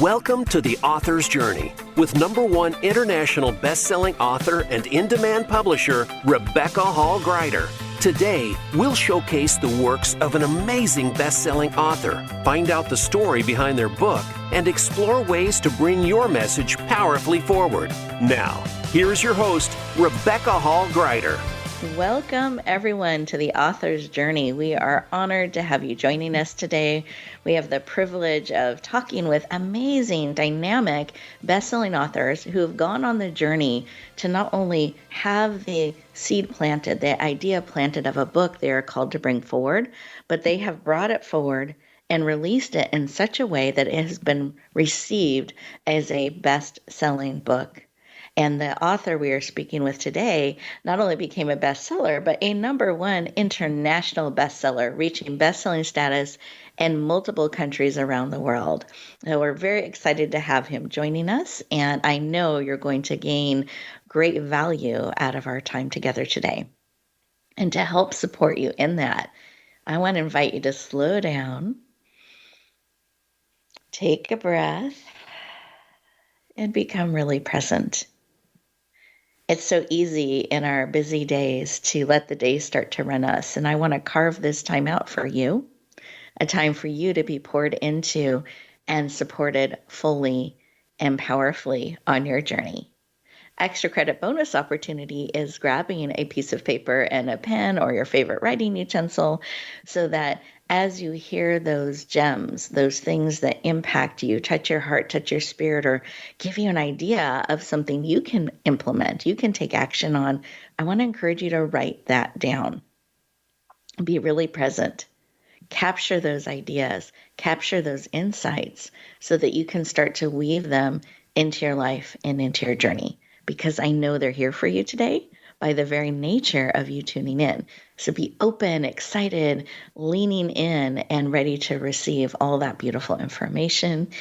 Welcome to The Author's Journey with #1 international best-selling author and in-demand publisher, Rebecca Hall Gruyter. Today, we'll showcase the works of an amazing best-selling author, find out the story behind their book, and explore ways to bring your message powerfully forward. Now, here's your host, Rebecca Hall Gruyter. Welcome, everyone, to The Author's Journey. We are honored to have you joining us today. We have the privilege of talking with amazing, dynamic, best-selling authors who have gone on the journey to not only have the seed planted, the idea planted of a book they are called to bring forward, but they have brought it forward and released it in such a way that it has been received as a best-selling book. And the author we are speaking with today not only became a bestseller, but a #1 international bestseller, reaching bestselling status in multiple countries around the world. So we're very excited to have him joining us, and I know you're going to gain great value out of our time together today. And to help support you in that, I want to invite you to slow down, take a breath, and become really present. It's so easy in our busy days to let the day start to run us. And I want to carve this time out for you, a time for you to be poured into and supported fully and powerfully on your journey. Extra credit bonus opportunity is grabbing a piece of paper and a pen or your favorite writing utensil so that as you hear those gems, those things that impact you, touch your heart, touch your spirit, or give you an idea of something you can implement, you can take action on, I want to encourage you to write that down. Be really present. Capture those ideas, capture those insights so that you can start to weave them into your life and into your journey. Because I know they're here for you today by the very nature of you tuning in. So be open, excited, leaning in, and ready to receive all that beautiful information.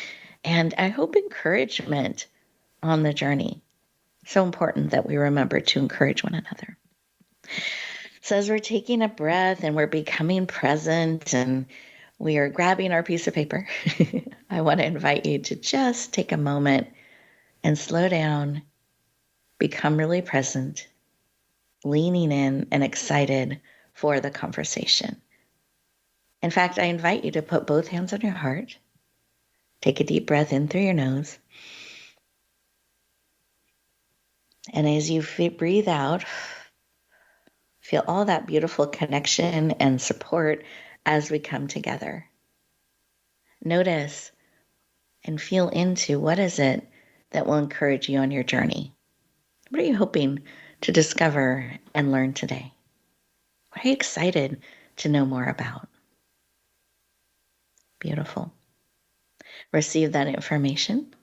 And I hope encouragement on the journey. So important that we remember to encourage one another. So as we're taking a breath and we're becoming present and we are grabbing our piece of paper, I want to invite you to just take a moment and slow down, become really present, leaning in and excited for the conversation. In fact, I invite you to put both hands on your heart. Take a deep breath in through your nose. And as you breathe out, feel all that beautiful connection and support as we come together. Notice and feel into what is it that will encourage you on your journey. What are you hoping to discover and learn today? What are you excited to know more about? Beautiful. Receive that information.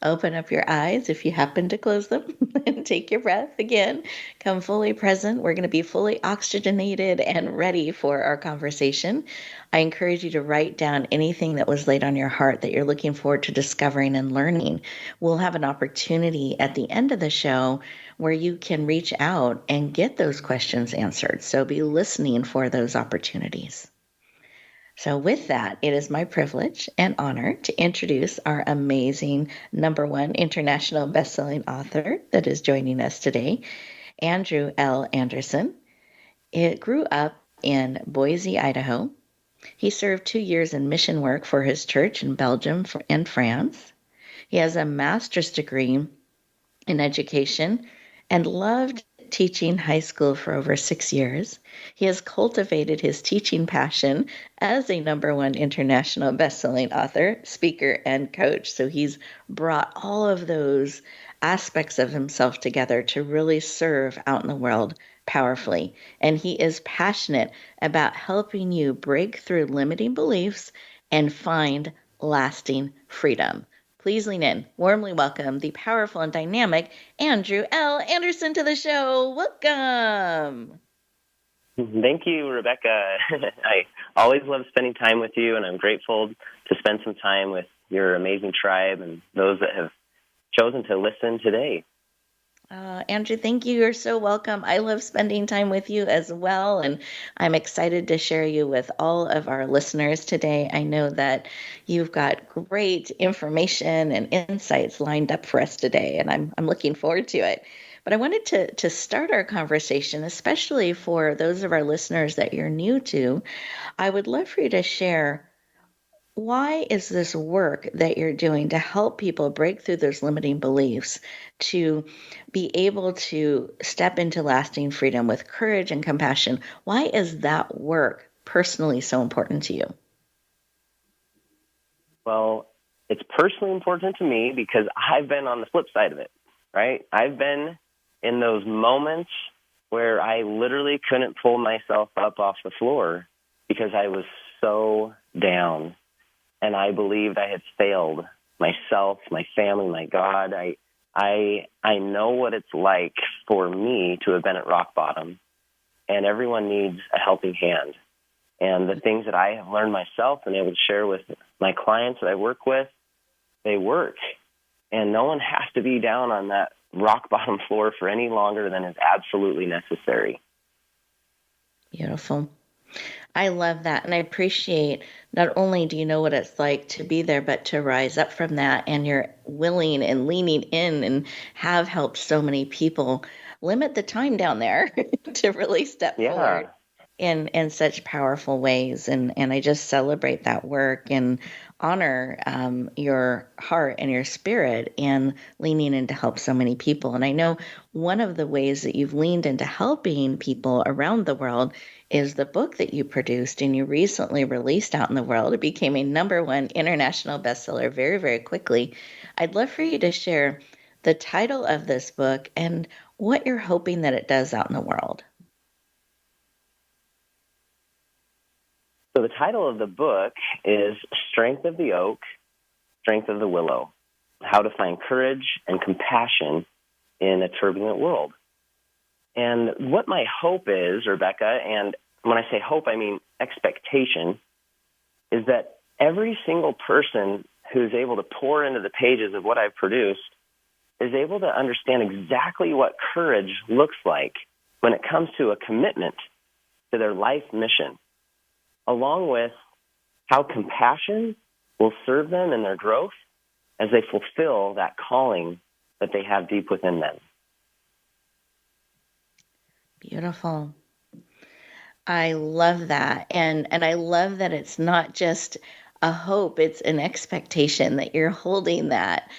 Open up your eyes if you happen to close them and take your breath again. Come fully present. We're going to be fully oxygenated and ready for our conversation. I encourage you to write down anything that was laid on your heart that you're looking forward to discovering and learning. We'll have an opportunity at the end of the show where you can reach out and get those questions answered. So be listening for those opportunities. So with that, it is my privilege and honor to introduce our amazing #1 international bestselling author that is joining us today, Andrew L. Anderson. He grew up in Boise, Idaho. He served 2 years in mission work for his church in Belgium and France. He has a master's degree in education and loved teaching high school for over 6 years. He has cultivated his teaching passion as a #1 international best-selling author, speaker, and coach. So he's brought all of those aspects of himself together to really serve out in the world powerfully. And he is passionate about helping you break through limiting beliefs and find lasting freedom. Please lean in. Warmly welcome the powerful and dynamic Andrew L. Anderson to the show. Welcome. Thank you, Rebecca. I always love spending time with you, and I'm grateful to spend some time with your amazing tribe and those that have chosen to listen today. Andrew, thank you. You're so welcome. I love spending time with you as well. And I'm excited to share you with all of our listeners today. I know that you've got great information and insights lined up for us today, and I'm looking forward to it. But I wanted to start our conversation, especially for those of our listeners that you're new to. I would love for you to share, why is this work that you're doing to help people break through those limiting beliefs, to be able to step into lasting freedom with courage and compassion? Why is that work personally so important to you? Well, it's personally important to me because I've been on the flip side of it, right? I've been in those moments where I literally couldn't pull myself up off the floor because I was so down. And I believed I had failed myself, my family, my God. I know what it's like for me to have been at rock bottom, and everyone needs a helping hand. And the things that I have learned myself and able to share with my clients that I work with, they work. And no one has to be down on that rock bottom floor for any longer than is absolutely necessary. Beautiful. I love that. And I appreciate, not only do you know what it's like to be there, but to rise up from that. And you're willing and leaning in and have helped so many people limit the time down there to really step forward in such powerful ways. And I just celebrate that work and honor your heart and your spirit and leaning in to help so many people. And I know one of the ways that you've leaned into helping people around the world is the book that you produced and you recently released out in the world. It became a #1 international bestseller very, very quickly. I'd love for you to share the title of this book and what you're hoping that it does out in the world. So the title of the book is Strength of the Oak, Strength of the Willow: How to Find Courage and Compassion in a Turbulent World. And what my hope is, Rebecca, and when I say hope, I mean expectation, is that every single person who's able to pour into the pages of what I've produced is able to understand exactly what courage looks like when it comes to a commitment to their life mission, along with how compassion will serve them in their growth as they fulfill that calling that they have deep within them. Beautiful. I love that. And I love that it's not just a hope, it's an expectation that you're holding that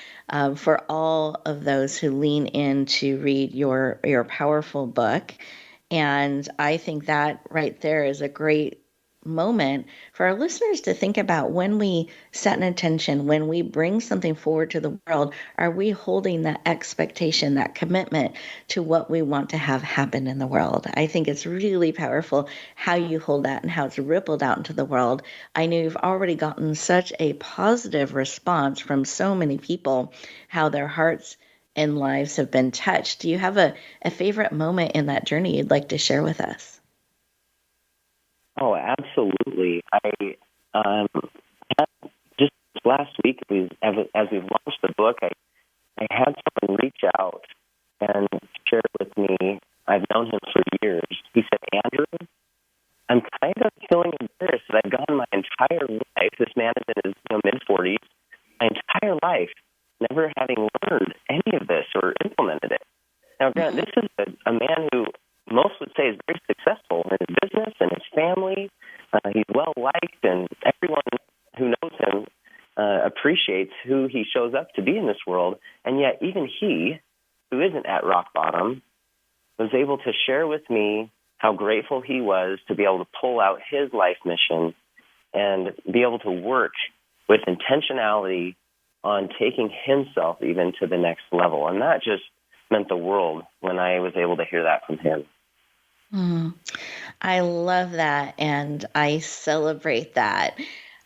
for all of those who lean in to read your powerful book. And I think that right there is a great moment for our listeners to think about. When we set an intention, when we bring something forward to the world, are we holding that expectation, that commitment to what we want to have happen in the world? I think it's really powerful how you hold that and how it's rippled out into the world. I know you've already gotten such a positive response from so many people, how their hearts and lives have been touched. Do you have a favorite moment in that journey you'd like to share with us? Oh, absolutely. I had just last week, as we've launched the book, I had someone reach out and share with me. I've known him for years. He said, Andrew, I'm kind of feeling embarrassed that I've gone my entire life. This man is in his mid-40s, my entire life, never having learned any of this or implemented it. Now, Grant, this is a man who most would say is very successful in his business and his family. He's well-liked, and everyone who knows him appreciates who he shows up to be in this world. And yet even he, who isn't at rock bottom, was able to share with me how grateful he was to be able to pull out his life mission and be able to work with intentionality on taking himself even to the next level. And that just meant the world when I was able to hear that from him. I love that, and I celebrate that.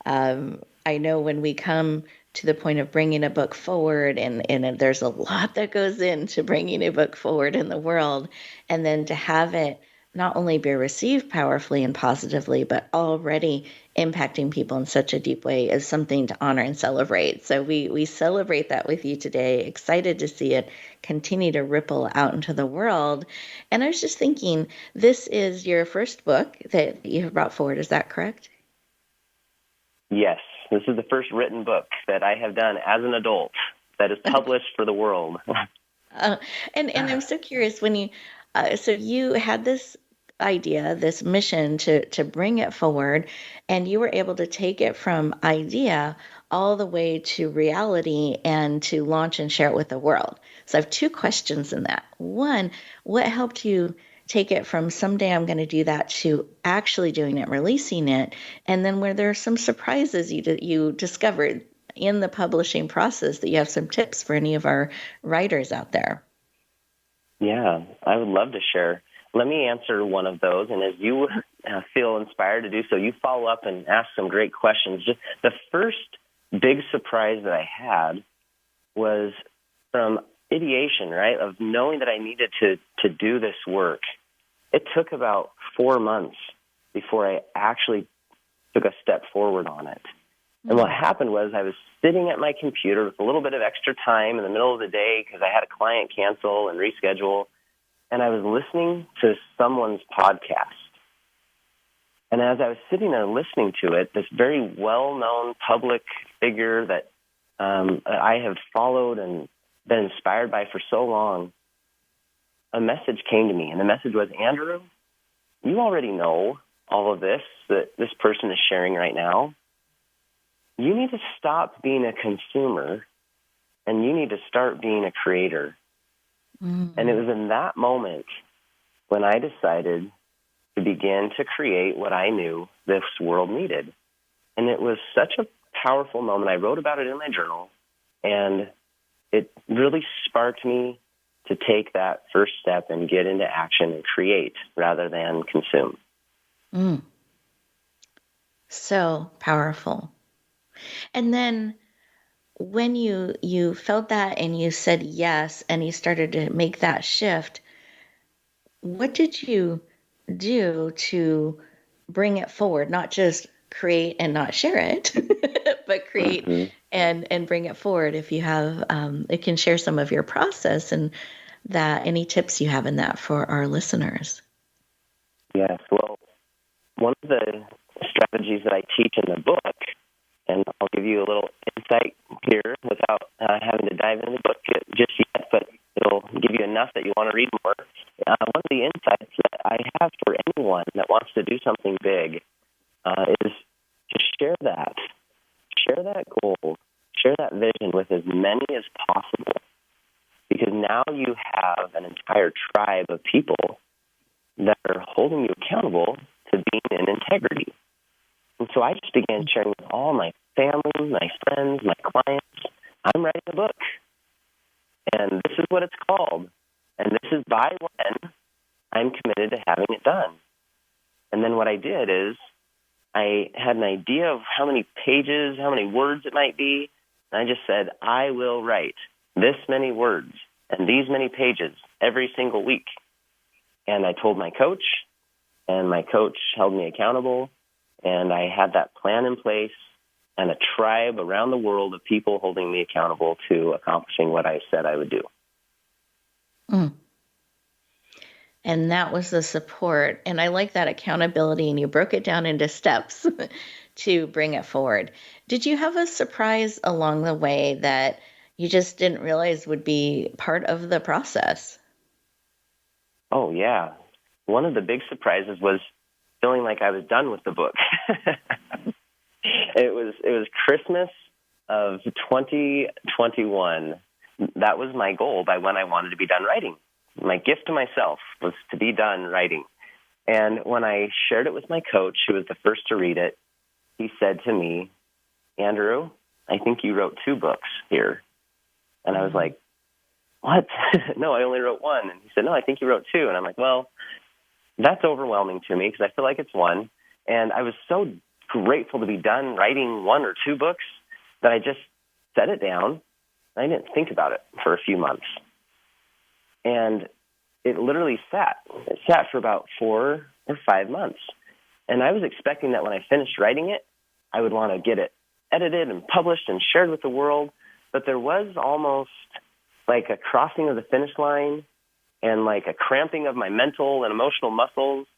I know when we come to the point of bringing a book forward, and there's a lot that goes into bringing a book forward in the world, and then to have it not only be received powerfully and positively, but already impacting people in such a deep way is something to honor and celebrate. So we celebrate that with you today. Excited to see it continue to ripple out into the world. And I was just thinking, this is your first book that you have brought forward. Is that correct? Yes, this is the first written book that I have done as an adult that is published for the world. Uh, and I'm so curious when so you had this idea, this mission to bring it forward, and you were able to take it from idea all the way to reality and to launch and share it with the world. So I have two questions in that. One, what helped you take it from someday I'm going to do that to actually doing it, releasing it, and then where there are some surprises you discovered in the publishing process that you have some tips for any of our writers out there. Yeah, I would love to share. Let me answer one of those, and as you feel inspired to do so, you follow up and ask some great questions. Just the first big surprise that I had was from ideation, right, of knowing that I needed to do this work. It took about 4 months before I actually took a step forward on it. And what happened was I was sitting at my computer with a little bit of extra time in the middle of the day because I had a client cancel and reschedule, and I was listening to someone's podcast. And as I was sitting there listening to it, this very well-known public figure that I have followed and been inspired by for so long, a message came to me, and the message was, Andrew, you already know all of this that this person is sharing right now. You need to stop being a consumer, and you need to start being a creator. Mm-hmm. And it was in that moment when I decided to begin to create what I knew this world needed. And it was such a powerful moment. I wrote about it in my journal, and it really sparked me to take that first step and get into action and create rather than consume. Mm. So powerful. And then when you felt that and you said yes and you started to make that shift, what did you do to bring it forward? Not just create and not share it, but create and bring it forward. If you have, it can share some of your process and that any tips you have in that for our listeners. Yes, well, one of the strategies that I teach in the book, and I'll give you a little insight here without having to dive into the book just yet, but it'll give you enough that you want to read more. One of the insights that I have for anyone that wants to do something big is to share that. Share that goal. Share that vision with as many as possible. Because now you have an entire tribe of people that are holding you accountable to being in integrity. And so I just began sharing with all my family, my friends, my clients, I'm writing a book. And this is what it's called. And this is by when I'm committed to having it done. And then what I did is I had an idea of how many pages, how many words it might be. And I just said, I will write this many words and these many pages every single week. And I told my coach, and my coach held me accountable. And I had that plan in place and a tribe around the world of people holding me accountable to accomplishing what I said I would do. Mm. And that was the support. And I like that accountability. And you broke it down into steps to bring it forward. Did you have a surprise along the way that you just didn't realize would be part of the process? Oh, yeah. One of the big surprises was feeling like I was done with the book. It was Christmas of 2021. That was my goal by when I wanted to be done writing. My gift to myself was to be done writing. And when I shared it with my coach, who was the first to read it, he said to me, Andrew, I think you wrote 2 books here. And I was like, what? No, I only wrote 1. And he said, no, I think you wrote 2. And I'm like, well, that's overwhelming to me because I feel like it's 1. And I was so grateful to be done writing 1 or 2 books that I just set it down. I didn't think about it for a few months. And it literally sat. It sat for about 4 or 5 months. And I was expecting that when I finished writing it, I would want to get it edited and published and shared with the world. But there was almost like a crossing of the finish line and like a cramping of my mental and emotional muscles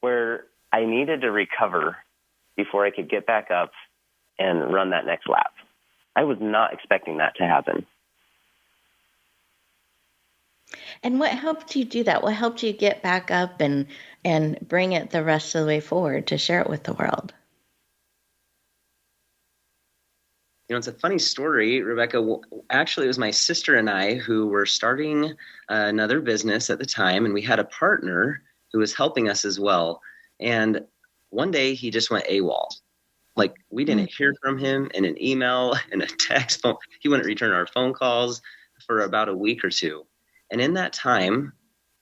where I needed to recover before I could get back up and run that next lap. I was not expecting that to happen. And what helped you do that? What helped you get back up and bring it the rest of the way forward to share it with the world? It's a funny story, Rebecca. Actually, it was my sister and I who were starting another business at the time, and we had a partner who was helping us as well. And one day he just went AWOL. Like, we didn't hear from him in an email, in a text phone. He wouldn't return our phone calls for about a week or two. And in that time,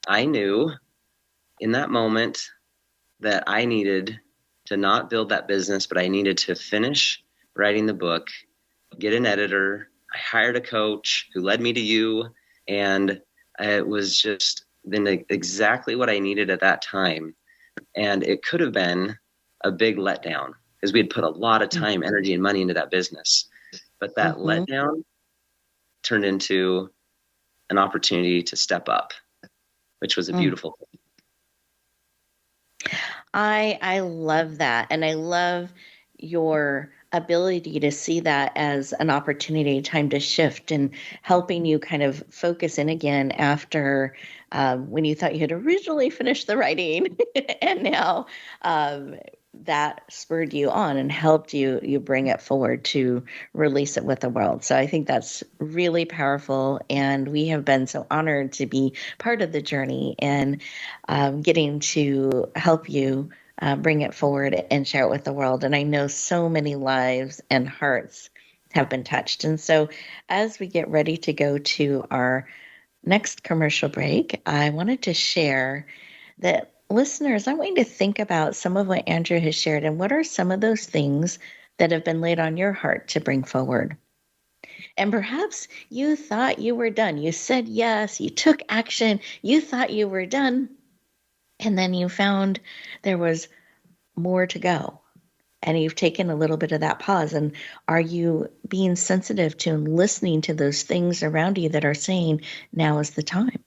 I knew in that moment that I needed to not build that business, but I needed to finish writing the book, get an editor. I hired a coach who led me to you. And it was just then exactly what I needed at that time. And it could have been a big letdown because we had put a lot of time, energy, and money into that business. But that letdown turned into an opportunity to step up, which was a beautiful thing. I love that. And I love your ability to see that as an opportunity, time to shift, and helping you kind of focus in again after when you thought you had originally finished the writing and now that spurred you on and helped you bring it forward to release it with the world. So I think that's really powerful. And we have been so honored to be part of the journey and getting to help you bring it forward and share it with the world. And I know so many lives and hearts have been touched. And so as we get ready to go to our next commercial break, I wanted to share that listeners, I want you to think about some of what Andrew has shared and what are some of those things that have been laid on your heart to bring forward. And perhaps you thought you were done. You said yes, you took action, you thought you were done, and then you found there was more to go. And you've taken a little bit of that pause. And are you being sensitive to and listening to those things around you that are saying, now is the time?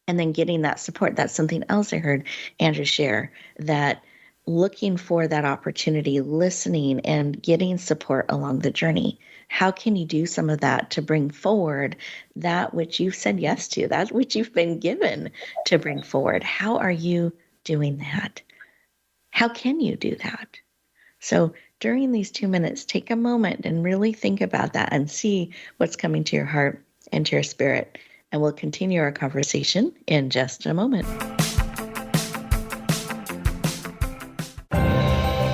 And then getting that support. That's something else I heard Andrew share, that looking for that opportunity, listening and getting support along the journey. How can you do some of that to bring forward that which you've said yes to, that which you've been given to bring forward? How are you doing that? How can you do that? So during these 2 minutes, take a moment and really think about that and see what's coming to your heart and to your spirit. And we'll continue our conversation in just a moment.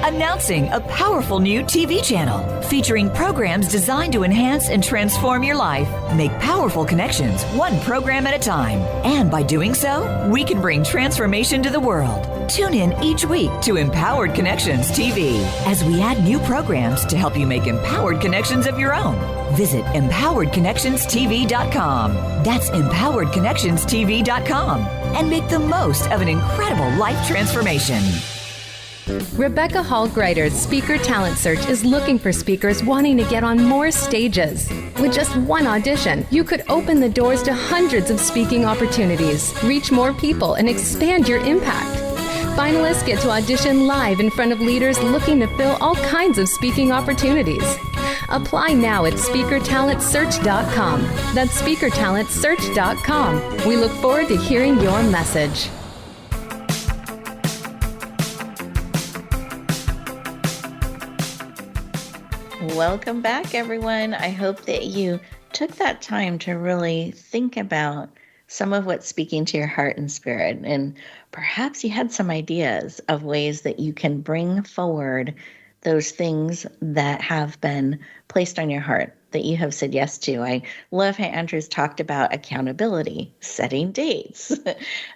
Announcing a powerful new TV channel featuring programs designed to enhance and transform your life. Make powerful connections, one program at a time. And by doing so, we can bring transformation to the world. Tune in each week to Empowered Connections TV as we add new programs to help you make empowered connections of your own. Visit empoweredconnectionstv.com. That's empoweredconnectionstv.com. And make the most of an incredible life transformation. Rebecca Hall Gruyter's Speaker Talent Search is looking for speakers wanting to get on more stages. With just one audition, you could open the doors to hundreds of speaking opportunities, reach more people, and expand your impact. Finalists get to audition live in front of leaders looking to fill all kinds of speaking opportunities. Apply now at speakertalentsearch.com. That's speakertalentsearch.com. We look forward to hearing your message. Welcome back, everyone. I hope that you took that time to really think about some of what's speaking to your heart and spirit. And perhaps you had some ideas of ways that you can bring forward those things that have been placed on your heart that you have said yes to. I love how Andrew's talked about accountability, setting dates,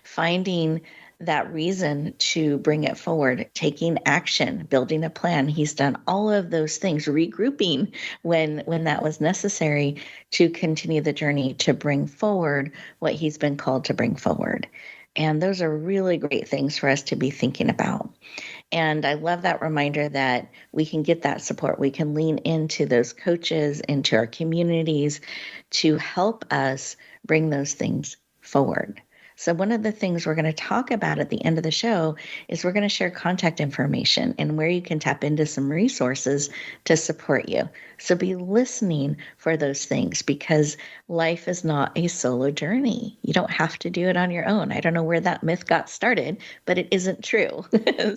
finding that reason to bring it forward, taking action, building a plan. He's done all of those things, regrouping when that was necessary to continue the journey to bring forward what he's been called to bring forward. And those are really great things for us to be thinking about. And I love that reminder that we can get that support. We can lean into those coaches, into our communities to help us bring those things forward. So one of the things we're going to talk about at the end of the show is we're going to share contact information and where you can tap into some resources to support you. So be listening for those things, because life is not a solo journey. You don't have to do it on your own. I don't know where that myth got started, but it isn't true.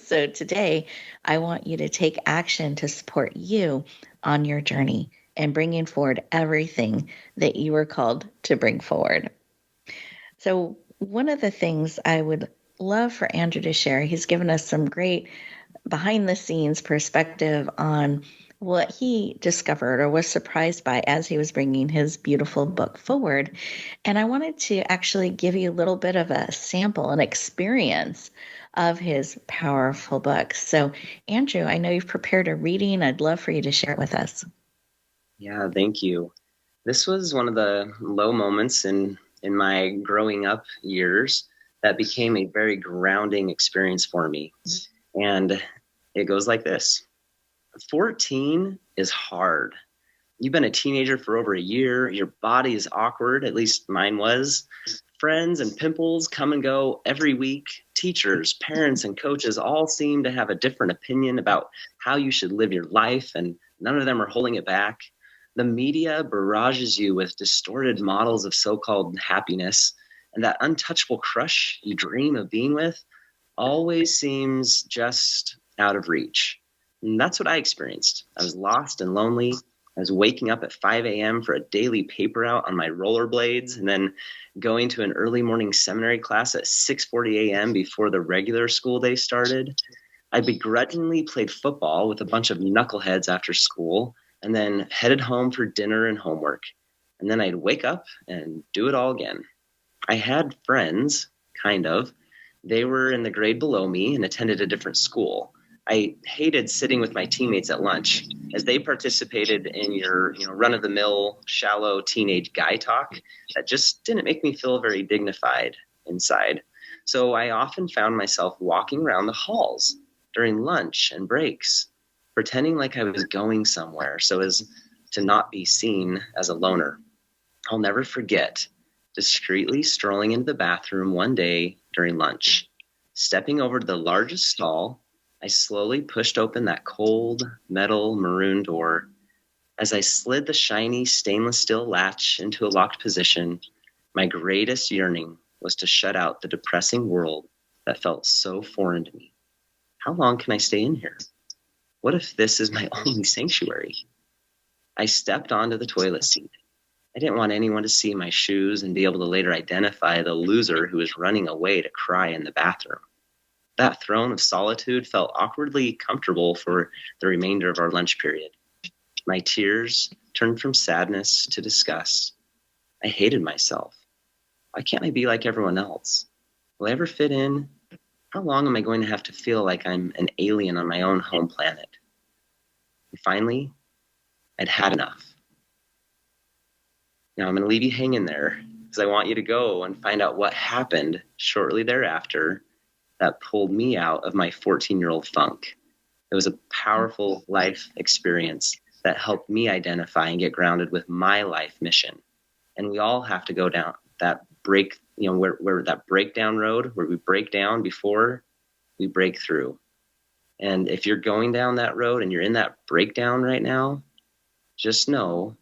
So today, I want you to take action to support you on your journey and bringing forward everything that you were called to bring forward. So one of the things I would love for Andrew to share, he's given us some great behind the scenes perspective on what he discovered or was surprised by as he was bringing his beautiful book forward. And I wanted to actually give you a little bit of a sample, an experience of his powerful book. So Andrew, I know you've prepared a reading. I'd love for you to share it with us. Yeah, thank you. This was one of the low moments in my growing up years that became a very grounding experience for me. And it goes like this. 14 is hard. You've been a teenager for over a year. Your body is awkward, at least mine was. Friends and pimples come and go every week. Teachers, parents, and coaches all seem to have a different opinion about how you should live your life, and none of them are holding it back. The media barrages you with distorted models of so-called happiness, and that untouchable crush you dream of being with always seems just out of reach. And that's what I experienced. I was lost and lonely. I was waking up at 5 a.m. for a daily paper out on my rollerblades, and then going to an early morning seminary class at 6:40 a.m. before the regular school day started. I begrudgingly played football with a bunch of knuckleheads after school, and then headed home for dinner and homework. And then I'd wake up and do it all again. I had friends, kind of. They were in the grade below me and attended a different school. I hated sitting with my teammates at lunch, as they participated in your run-of-the-mill, shallow teenage guy talk that just didn't make me feel very dignified inside. So I often found myself walking around the halls during lunch and breaks, pretending like I was going somewhere so as to not be seen as a loner. I'll never forget discreetly strolling into the bathroom one day during lunch. Stepping over to the largest stall, I slowly pushed open that cold metal maroon door. As I slid the shiny stainless steel latch into a locked position, my greatest yearning was to shut out the depressing world that felt so foreign to me. How long can I stay in here? What if this is my only sanctuary? I stepped onto the toilet seat. I didn't want anyone to see my shoes and be able to later identify the loser who was running away to cry in the bathroom. That throne of solitude felt awkwardly comfortable for the remainder of our lunch period. My tears turned from sadness to disgust. I hated myself. Why can't I be like everyone else? Will I ever fit in? How long am I going to have to feel like I'm an alien on my own home planet? And finally, I'd had enough. Now I'm going to leave you hanging there, because I want you to go and find out what happened shortly thereafter that pulled me out of my 14-year-old funk. It was a powerful life experience that helped me identify and get grounded with my life mission. And we all have to go down that where that breakdown road, where we break down before we break through. And if you're going down that road and you're in that breakdown right now, just know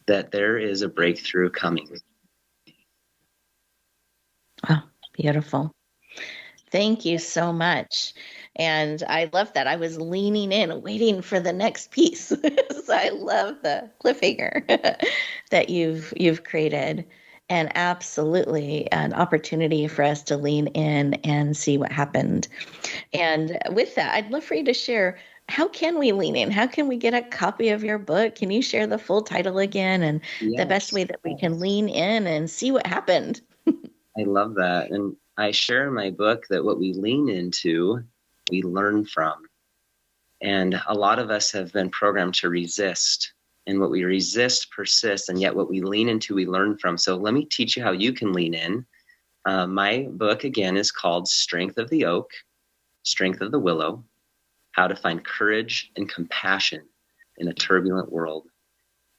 that there is a breakthrough coming. Oh, beautiful. Thank you so much. And I love that. I was leaning in, waiting for the next piece. So I love the cliffhanger that you've created. And absolutely an opportunity for us to lean in and see what happened. And with that, I'd love for you to share, how can we lean in? How can we get a copy of your book? Can you share the full title again and the best way that we can lean in and see what happened? I love that. And I share in my book that what we lean into, we learn from. And a lot of us have been programmed to resist. And what we resist persists. And yet what we lean into, we learn from. So let me teach you how you can lean in My book, again, is called Strength of the Oak, Strength of the Willow, How to Find Courage and Compassion in a Turbulent World.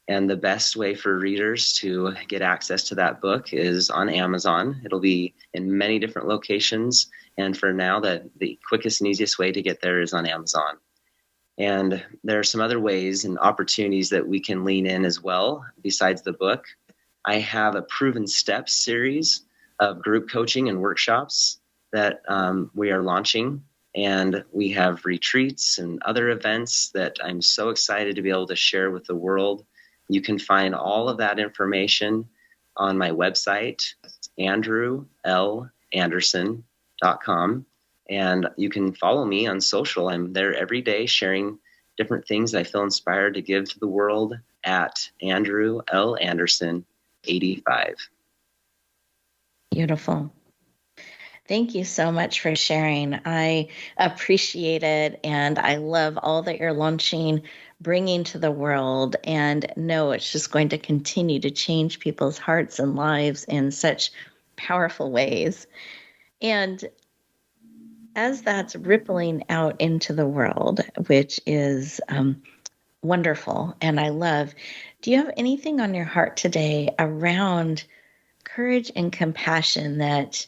And the best way for readers to get access to that book is on Amazon. It'll be in many different locations. And for now, the quickest and easiest way to get there is on Amazon. And there are some other ways and opportunities that we can lean in as well besides the book. I have a Proven Steps series of group coaching and workshops that we are launching. And we have retreats and other events that I'm so excited to be able to share with the world. You can find all of that information on my website, andrewlanderson.com. And you can follow me on social. I'm there every day sharing different things I feel inspired to give to the world at Andrew L. Anderson 85. Beautiful. Thank you so much for sharing. I appreciate it, and I love all that you're launching, bringing to the world, and know it's just going to continue to change people's hearts and lives in such powerful ways. And as that's rippling out into the world, which is wonderful and I love, do you have anything on your heart today around courage and compassion that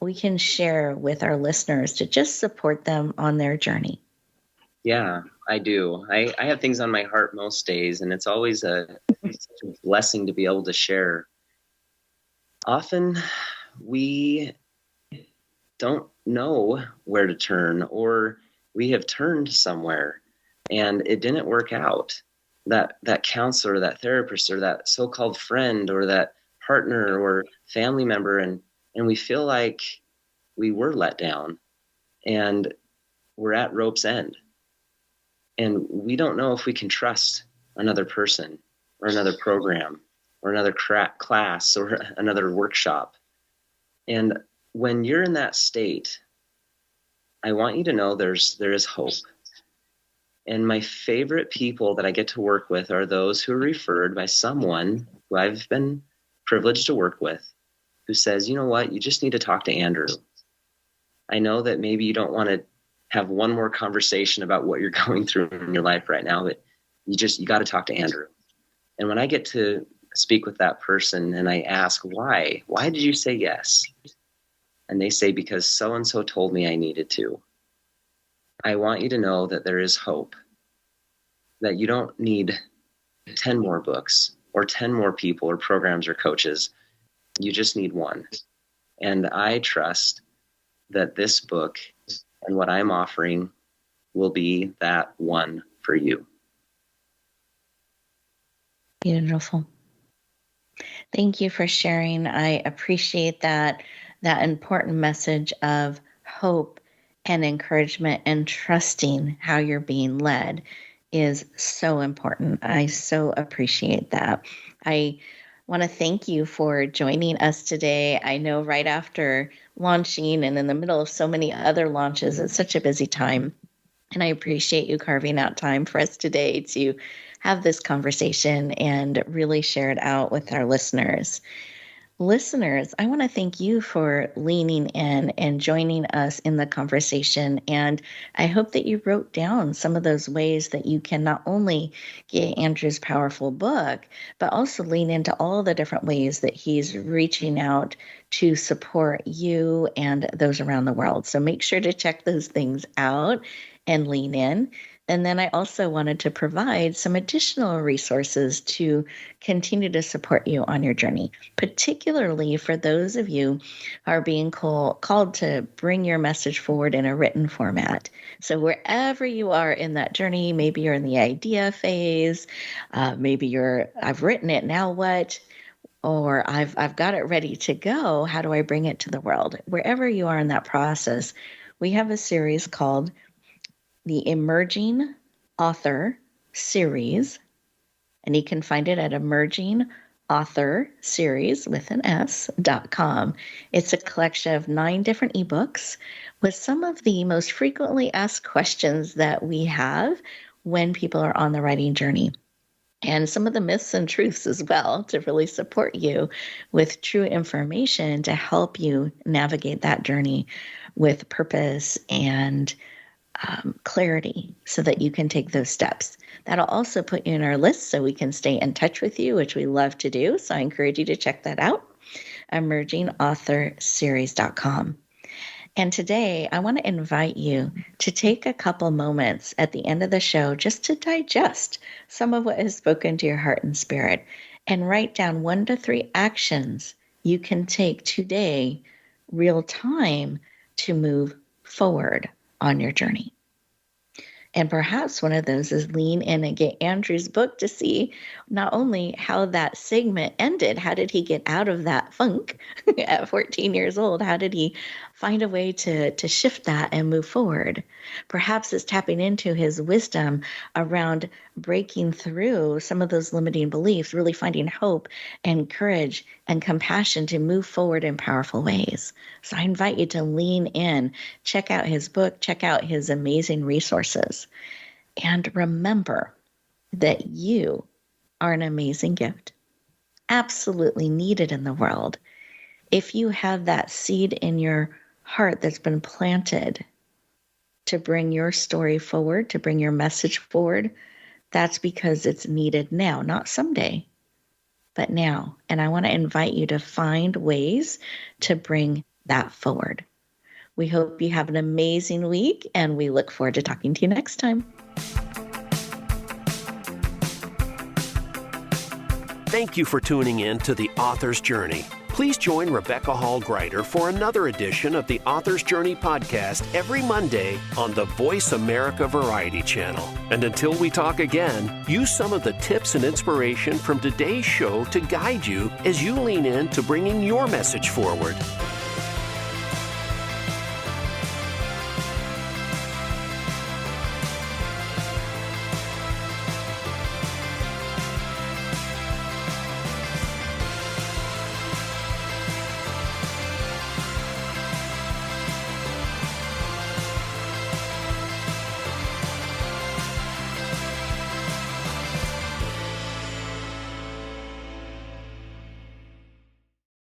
we can share with our listeners to just support them on their journey? Yeah, I do. I have things on my heart most days, and it's always such a blessing to be able to share. Often we don't know where to turn, or we have turned somewhere and it didn't work out. That counselor, that therapist, or that so-called friend, or that partner or family member, and we feel like we were let down and we're at rope's end. And we don't know if we can trust another person or another program or another class or another workshop. And when you're in that state, I want you to know there is hope. And my favorite people that I get to work with are those who are referred by someone who I've been privileged to work with, who says, you know what, you just need to talk to Andrew. I know that maybe you don't want to have one more conversation about what you're going through in your life right now, but you got to talk to Andrew. And when I get to speak with that person and I ask, why did you say yes? And they say, because so-and-so told me I needed to. I want you to know that there is hope, that you don't need 10 more books or 10 more people or programs or coaches. You just need one. And I trust that this book and what I'm offering will be that one for you. Beautiful. Thank you for sharing. I appreciate that important message of hope and encouragement and trusting how you're being led is so important. I so appreciate that. I want to thank you for joining us today. I know right after launching and in the middle of so many other launches, it's such a busy time. And I appreciate you carving out time for us today to have this conversation and really share it out with our listeners. Listeners, I want to thank you for leaning in and joining us in the conversation. And I hope that you wrote down some of those ways that you can not only get Andrew's powerful book, but also lean into all the different ways that he's reaching out to support you and those around the world. So make sure to check those things out and lean in. And then I also wanted to provide some additional resources to continue to support you on your journey, particularly for those of you who are being called to bring your message forward in a written format. So wherever you are in that journey, maybe you're in the idea phase, maybe I've written it, now what? Or I've got it ready to go. How do I bring it to the world? Wherever you are in that process, we have a series called the Emerging Author Series, and you can find it at emergingauthorseries.com. It's a collection of 9 different ebooks with some of the most frequently asked questions that we have when people are on the writing journey. and some of the myths and truths as well to really support you with true information to help you navigate that journey with purpose and clarity so that you can take those steps. That'll also put you in our list so we can stay in touch with you, which we love to do. So I encourage you to check that out, emergingauthorseries.com. And today, I want to invite you to take a couple moments at the end of the show just to digest some of what has spoken to your heart and spirit and write down 1 to 3 actions you can take today, real time, to move forward on your journey. And perhaps one of those is lean in and get Andrew's book to see not only how that segment ended, how did he get out of that funk at 14 years old? How did he find a way to shift that and move forward? Perhaps it's tapping into his wisdom around breaking through some of those limiting beliefs, really finding hope and courage and compassion to move forward in powerful ways. So I invite you to lean in, check out his book, check out his amazing resources, and remember that you are an amazing gift, absolutely needed in the world. If you have that seed in your heart that's been planted to bring your story forward, to bring your message forward, that's because it's needed now, not someday, but now. And I want to invite you to find ways to bring that forward. We hope you have an amazing week, and we look forward to talking to you next time. Thank you for tuning in to The Author's Journey. Please join Rebecca Hall Gruyter for another edition of the Author's Journey podcast every Monday on the Voice America Variety Channel. And until we talk again, use some of the tips and inspiration from today's show to guide you as you lean in to bringing your message forward.